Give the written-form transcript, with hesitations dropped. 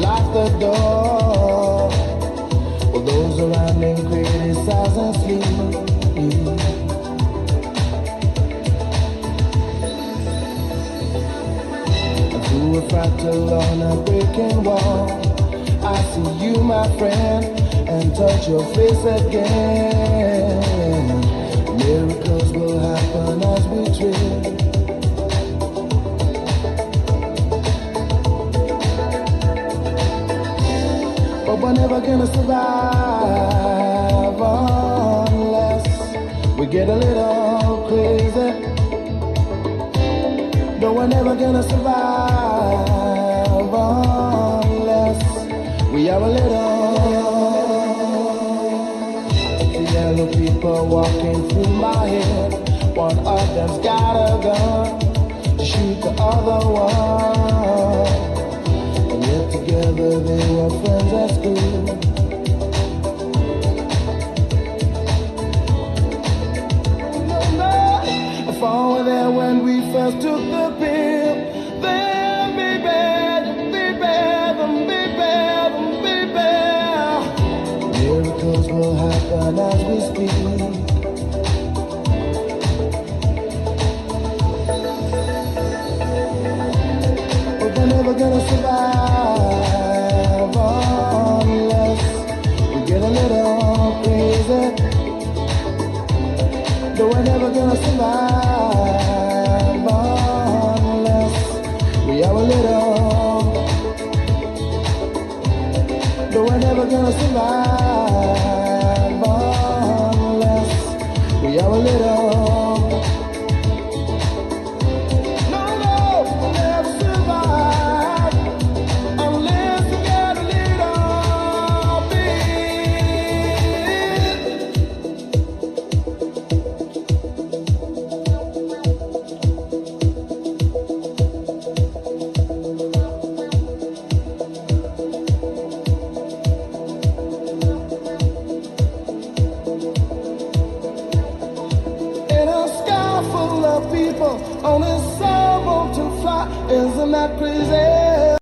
lock the door. Well, those around him criticize and sleep. Through a fractal on a breaking wall, I see you, my friend, and touch your face again. Miracles will happen as we dream. But we're never gonna survive unless we get a little crazy. No, we're never gonna survive unless we are a little. The yellow people walking through my head. One of them's got a gun to shoot the other one. And yet together they were friends at school. If I were there when we first took the pill, then baby, miracles will happen as we speak. But we're never gonna survive unless we get a little crazy. No, we're never gonna survive unless we are a little. No, we're never gonna survive unless we are a little. No, we'll never survive unless we get a little bit. In a sky full of people, only someone to fly. Isn't that crazy?